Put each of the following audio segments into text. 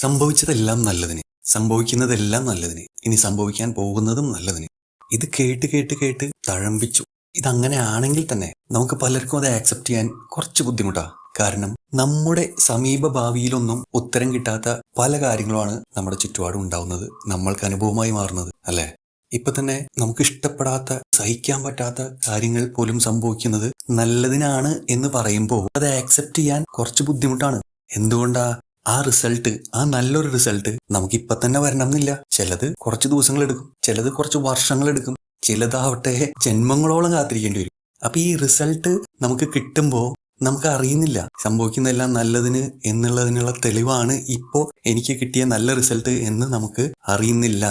സംഭവിച്ചതെല്ലാം നല്ലതിന്, സംഭവിക്കുന്നതെല്ലാം നല്ലതിന്, ഇനി സംഭവിക്കാൻ പോകുന്നതും നല്ലതിന്. ഇത് കേട്ട് കേട്ട് കേട്ട് തഴമ്പിച്ചു. ഇതങ്ങനെ ആണെങ്കിൽ തന്നെ നമുക്ക് പലർക്കും അത് ആക്സെപ്റ്റ് ചെയ്യാൻ കുറച്ച് ബുദ്ധിമുട്ടാണ്. കാരണം നമ്മുടെ സമീപ ഭാവിയിലൊന്നും ഉത്തരം കിട്ടാത്ത പല കാര്യങ്ങളുമാണ് നമ്മുടെ ചുറ്റുപാടും ഉണ്ടാവുന്നത്, നമ്മൾക്ക് അനുഭവമായി മാറുന്നത്, അല്ലെ? ഇപ്പൊ തന്നെ നമുക്ക് ഇഷ്ടപ്പെടാത്ത, സഹിക്കാൻ പറ്റാത്ത കാര്യങ്ങൾ പോലും സംഭവിക്കുന്നത് നല്ലതിനാണ് എന്ന് പറയുമ്പോൾ അത് ആക്സെപ്റ്റ് ചെയ്യാൻ കുറച്ച് ബുദ്ധിമുട്ടാണ്. എന്തുകൊണ്ടാ? ആ റിസൾട്ട്, ആ നല്ലൊരു റിസൾട്ട് നമുക്ക് ഇപ്പൊ തന്നെ വരണം എന്നില്ല. ചിലത് കുറച്ച് ദിവസങ്ങൾ എടുക്കും, ചിലത് കുറച്ച് വർഷങ്ങൾ എടുക്കും, ചിലതാവട്ടെ ജന്മങ്ങളോളം കാത്തിരിക്കേണ്ടി വരും. അപ്പൊ ഈ റിസൾട്ട് നമുക്ക് കിട്ടുമ്പോൾ നമുക്ക് അറിയുന്നില്ല സംഭവിക്കുന്നതെല്ലാം നല്ലതിന് എന്നുള്ളതിനുള്ള തെളിവാണ് ഇപ്പോ എനിക്ക് കിട്ടിയ നല്ല റിസൾട്ട് എന്ന് നമുക്ക് അറിയുന്നില്ല.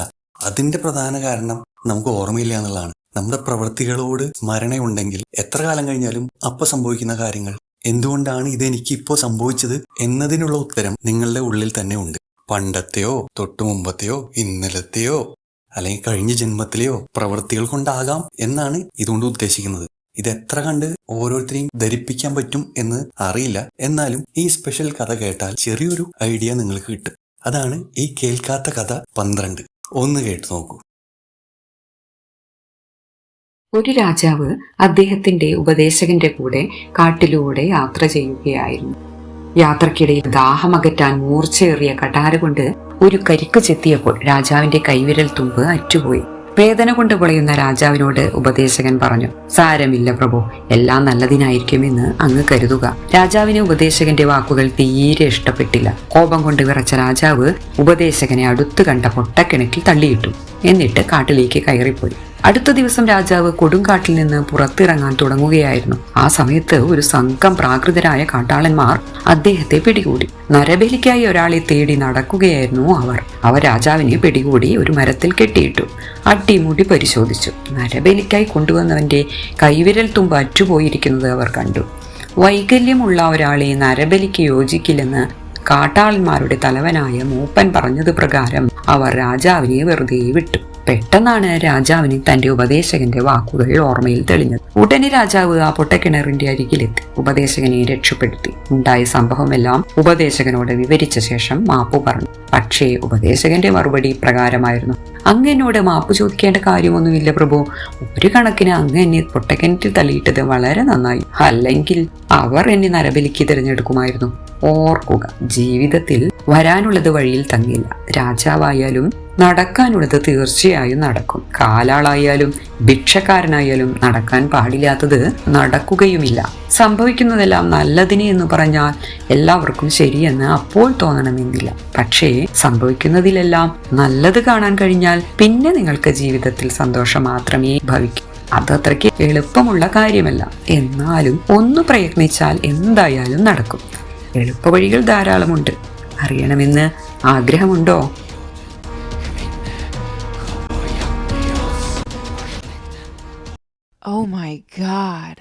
അതിന്റെ പ്രധാന കാരണം നമുക്ക് ഓർമ്മയില്ല എന്നുള്ളതാണ്. നമ്മുടെ പ്രവൃത്തികളോട് സ്മരണയുണ്ടെങ്കിൽ എത്ര കാലം കഴിഞ്ഞാലും അപ്പൊ സംഭവിക്കുന്ന കാര്യങ്ങൾ, എന്തുകൊണ്ടാണ് ഇതെനിക്ക് ഇപ്പോ സംഭവിച്ചത് എന്നതിനുള്ള ഉത്തരം നിങ്ങളുടെ ഉള്ളിൽ തന്നെ ഉണ്ട്. പണ്ടത്തെയോ തൊട്ടു മുമ്പത്തെയോ ഇന്നലത്തെയോ അല്ലെങ്കിൽ കഴിഞ്ഞ ജന്മത്തിലെയോ പ്രവൃത്തികൾ കൊണ്ടാകാം എന്നാണ് ഇതുകൊണ്ട് ഉദ്ദേശിക്കുന്നത്. ഇതെത്ര കണ്ട് ഓരോരുത്തരെയും ധരിപ്പിക്കാൻ പറ്റും എന്ന് അറിയില്ല. എന്നാലും ഈ സ്പെഷ്യൽ കഥ കേട്ടാൽ ചെറിയൊരു ഐഡിയ നിങ്ങൾക്ക് കിട്ടും. അതാണ് ഈ കേൾക്കാത്ത കഥ 12. ഒന്ന് കേട്ടു നോക്കൂ. ഒരു രാജാവ് അദ്ദേഹത്തിന്റെ ഉപദേശകന്റെ കൂടെ കാട്ടിലൂടെ യാത്ര ചെയ്യുകയായിരുന്നു. യാത്രക്കിടയിൽ ദാഹമകറ്റാൻ മൂർച്ചയേറിയ കഠാര കൊണ്ട് ഒരു കരിക്ക് ചെത്തിയപ്പോൾ രാജാവിന്റെ കൈവിരൽ തുമ്പ് അറ്റുപോയി. വേദന കൊണ്ട് പൊളയുന്ന രാജാവിനോട് ഉപദേശകൻ പറഞ്ഞു, സാരമില്ല പ്രഭു, എല്ലാം നല്ലതിനായിരിക്കുമെന്ന് അങ്ങ് കരുതുക. രാജാവിന് ഉപദേശകന്റെ വാക്കുകൾ തീരെ ഇഷ്ടപ്പെട്ടില്ല. കോപം കൊണ്ട് വിറച്ച രാജാവ് ഉപദേശകനെ അടുത്ത് കണ്ട പൊട്ടക്കിണറ്റിൽ തള്ളിയിട്ടു. എന്നിട്ട് കാട്ടിലേക്ക് കയറിപ്പോയി. അടുത്ത ദിവസം രാജാവ് കൊടുങ്കാട്ടിൽ നിന്ന് പുറത്തിറങ്ങാൻ തുടങ്ങുകയായിരുന്നു. ആ സമയത്ത് ഒരു സംഘം പ്രാകൃതരായ കാട്ടാളന്മാർ അദ്ദേഹത്തെ പിടികൂടി. നരബലിക്കായി ഒരാളെ തേടി നടക്കുകയായിരുന്നു അവർ രാജാവിനെ പിടികൂടി ഒരു മരത്തിൽ കെട്ടിയിട്ടു. അടിമുടി പരിശോധിച്ചു. നരബലിക്കായി കൊണ്ടുവന്നവന്റെ കൈവിരൽ തുമ്പ് അറ്റുപോയിരിക്കുന്നത് അവർ കണ്ടു. വൈകല്യമുള്ള ഒരാളെ നരബലിക്ക് യോജിക്കില്ലെന്ന് കാട്ടാളന്മാരുടെ തലവനായ മൂപ്പൻ പറഞ്ഞത് പ്രകാരം അവർ രാജാവിനെ വെറുതെ വിട്ടു. പെട്ടെന്നാണ് രാജാവിന് തന്റെ ഉപദേശകന്റെ വാക്കുകൾ ഓർമ്മയിൽ തെളിഞ്ഞത്. ഉടനെ രാജാവ് ആ പൊട്ടക്കിണറിന്റെ അരികിലെത്തി ഉപദേശകനെ രക്ഷപ്പെടുത്തി. ഉണ്ടായ സംഭവമെല്ലാം ഉപദേശകനോട് വിവരിച്ച ശേഷം മാപ്പു പറഞ്ഞു. പക്ഷേ ഉപദേശകന്റെ മറുപടി പ്രകാരമായിരുന്നു, അങ്ങ് എന്നോട് മാപ്പ് ചോദിക്കേണ്ട കാര്യമൊന്നുമില്ല പ്രഭു. ഒരു കണക്കിന് അങ്ങ് എന്നെ പൊട്ടക്കിണറ്റിൽ തള്ളിയിട്ടത് വളരെ നന്നായി. അല്ലെങ്കിൽ അവർ എന്നെ നരബലിക്ക് തിരഞ്ഞെടുക്കുമായിരുന്നു. ഓർക്കുക, ജീവിതത്തിൽ വരാനുള്ളത് വഴിയിൽ തങ്ങില്ല. രാജാവായാലും നടക്കാനുള്ളത് തീർച്ചയായും നടക്കും. കാലാളായാലും ഭിക്ഷക്കാരനായാലും നടക്കാൻ പാടില്ലാത്തത് നടക്കുകയുമില്ല. സംഭവിക്കുന്നതെല്ലാം നല്ലതിന് എന്ന് പറഞ്ഞാൽ എല്ലാവർക്കും ശരിയെന്ന് അപ്പോൾ തോന്നണമെന്നില്ല. പക്ഷേ സംഭവിക്കുന്നതിലെല്ലാം നല്ലത് കാണാൻ കഴിഞ്ഞാൽ പിന്നെ നിങ്ങൾക്ക് ജീവിതത്തിൽ സന്തോഷം മാത്രമേ ഭവിക്കൂ. അതത്രയ്ക്ക് എളുപ്പമുള്ള കാര്യമല്ല. എന്നാലും ഒന്ന് പ്രയത്നിച്ചാൽ എന്തായാലും നടക്കും. എളുപ്പവഴികൾ ധാരാളമുണ്ട്. അറിയണമെന്ന് ആഗ്രഹമുണ്ടോ? Oh my God.